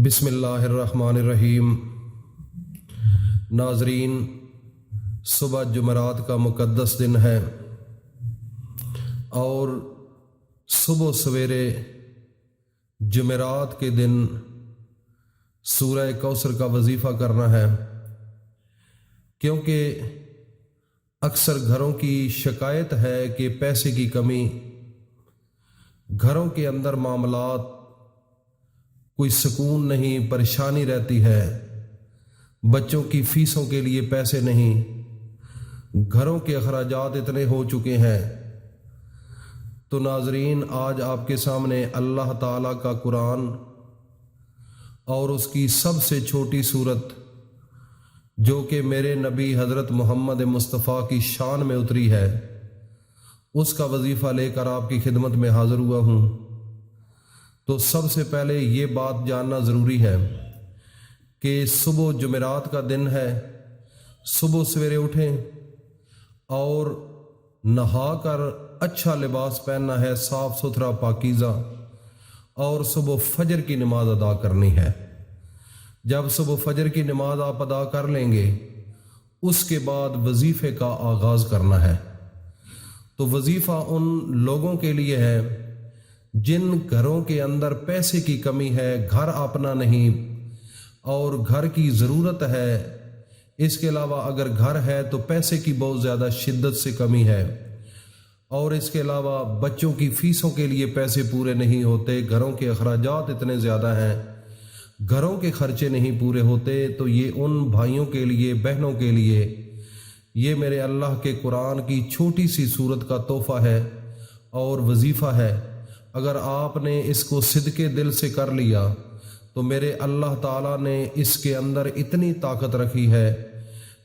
بسم اللہ الرحمن الرحیم۔ ناظرین، صبح جمعرات کا مقدس دن ہے اور صبح سویرے جمعرات کے دن سورہ کوثر کا وظیفہ کرنا ہے، کیونکہ اکثر گھروں کی شکایت ہے کہ پیسے کی کمی، گھروں کے اندر معاملات کوئی سکون نہیں، پریشانی رہتی ہے، بچوں کی فیسوں کے لیے پیسے نہیں، گھروں کے اخراجات اتنے ہو چکے ہیں۔ تو ناظرین، آج آپ کے سامنے اللہ تعالیٰ کا قرآن اور اس کی سب سے چھوٹی صورت جو کہ میرے نبی حضرت محمد مصطفیٰ کی شان میں اتری ہے، اس کا وظیفہ لے کر آپ کی خدمت میں حاضر ہوا ہوں۔ تو سب سے پہلے یہ بات جاننا ضروری ہے کہ صبح جمعرات کا دن ہے، صبح سویرے اٹھیں اور نہا کر اچھا لباس پہننا ہے، صاف ستھرا پاکیزہ، اور صبح فجر کی نماز ادا کرنی ہے۔ جب صبح فجر کی نماز آپ ادا کر لیں گے، اس کے بعد وظیفے کا آغاز کرنا ہے۔ تو وظیفہ ان لوگوں کے لیے ہے جن گھروں کے اندر پیسے کی کمی ہے، گھر اپنا نہیں اور گھر کی ضرورت ہے، اس کے علاوہ اگر گھر ہے تو پیسے کی بہت زیادہ شدت سے کمی ہے، اور اس کے علاوہ بچوں کی فیسوں کے لیے پیسے پورے نہیں ہوتے، گھروں کے اخراجات اتنے زیادہ ہیں، گھروں کے خرچے نہیں پورے ہوتے۔ تو یہ ان بھائیوں کے لیے، بہنوں کے لیے یہ میرے اللہ کے قرآن کی چھوٹی سی صورت کا تحفہ ہے اور وظیفہ ہے۔ اگر آپ نے اس کو صدقے دل سے کر لیا تو میرے اللہ تعالیٰ نے اس کے اندر اتنی طاقت رکھی ہے،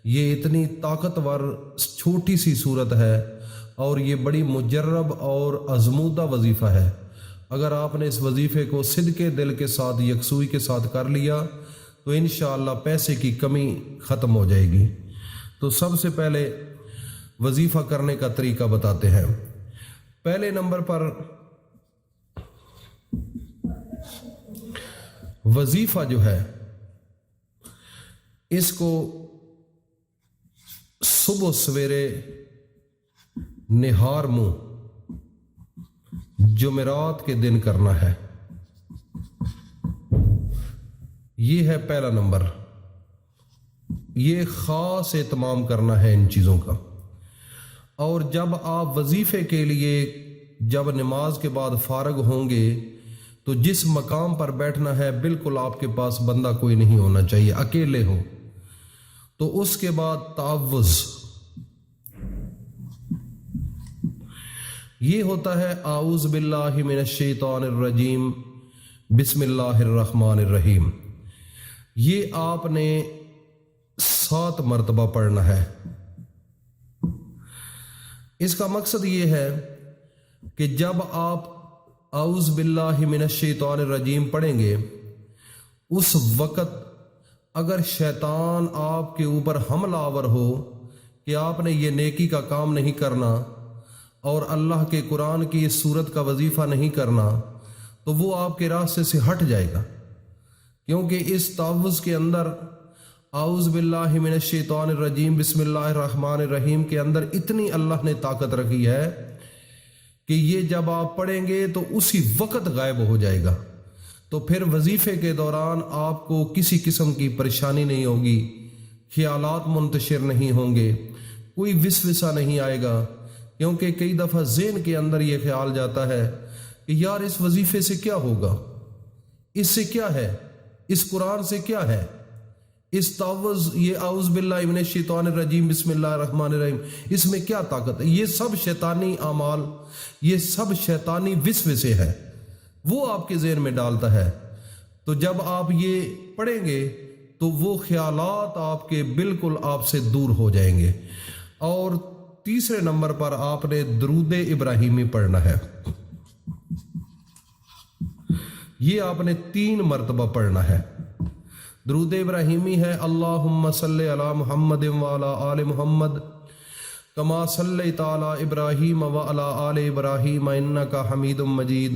یہ اتنی طاقتور چھوٹی سی صورت ہے اور یہ بڑی مجرب اور آزمودہ وظیفہ ہے۔ اگر آپ نے اس وظیفے کو صدقے دل کے ساتھ، یکسوئی کے ساتھ کر لیا تو انشاءاللہ پیسے کی کمی ختم ہو جائے گی۔ تو سب سے پہلے وظیفہ کرنے کا طریقہ بتاتے ہیں۔ پہلے نمبر پر وظیفہ جو ہے، اس کو صبح سویرے نہار منہ جمعرات کے دن کرنا ہے۔ یہ ہے پہلا نمبر، یہ خاص اہتمام کرنا ہے ان چیزوں کا۔ اور جب آپ وظیفے کے لیے جب نماز کے بعد فارغ ہوں گے تو جس مقام پر بیٹھنا ہے بالکل آپ کے پاس بندہ کوئی نہیں ہونا چاہیے، اکیلے ہو۔ تو اس کے بعد تعوذ، یہ ہوتا ہے اعوذ باللہ من الشیطان الرجیم بسم اللہ الرحمن الرحیم۔ یہ آپ نے 7 مرتبہ پڑھنا ہے۔ اس کا مقصد یہ ہے کہ جب آپ اعوذ باللہ من الشیطان الرجیم پڑھیں گے، اس وقت اگر شیطان آپ کے اوپر حملہ آور ہو کہ آپ نے یہ نیکی کا کام نہیں کرنا اور اللہ کے قرآن کی اس صورت کا وظیفہ نہیں کرنا، تو وہ آپ کے راستے سے ہٹ جائے گا، کیونکہ اس تعوذ کے اندر اعوذ باللہ من الشیطان الرجیم بسم اللہ الرحمن الرحیم کے اندر اتنی اللہ نے طاقت رکھی ہے کہ یہ جب آپ پڑھیں گے تو اسی وقت غائب ہو جائے گا۔ تو پھر وظیفے کے دوران آپ کو کسی قسم کی پریشانی نہیں ہوگی، خیالات منتشر نہیں ہوں گے، کوئی وسوسہ نہیں آئے گا، کیونکہ کئی دفعہ ذہن کے اندر یہ خیال جاتا ہے کہ یار اس وظیفے سے کیا ہوگا، اس سے کیا ہے، اس قرآن سے کیا ہے، اس تعوذ، یہ اعوذ باللہ من الشیطان الرجیم بسم اللہ الرحمن الرحیم، اس میں کیا طاقت ہے۔ یہ سب شیطانی اعمال، یہ سب شیطانی وسوسے ہے، وہ آپ کے ذہن میں ڈالتا ہے۔ تو جب آپ یہ پڑھیں گے تو وہ خیالات آپ کے بالکل آپ سے دور ہو جائیں گے۔ اور تیسرے نمبر پر آپ نے درود ابراہیمی پڑھنا ہے، یہ آپ نے 3 مرتبہ پڑھنا ہے۔ درود ابراہیمی ہے اللہم صلی علی محمد وعلی آل محمد کما صلیت علی ابراہیم وعلی آل ابراہیم انک حمید مجید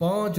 5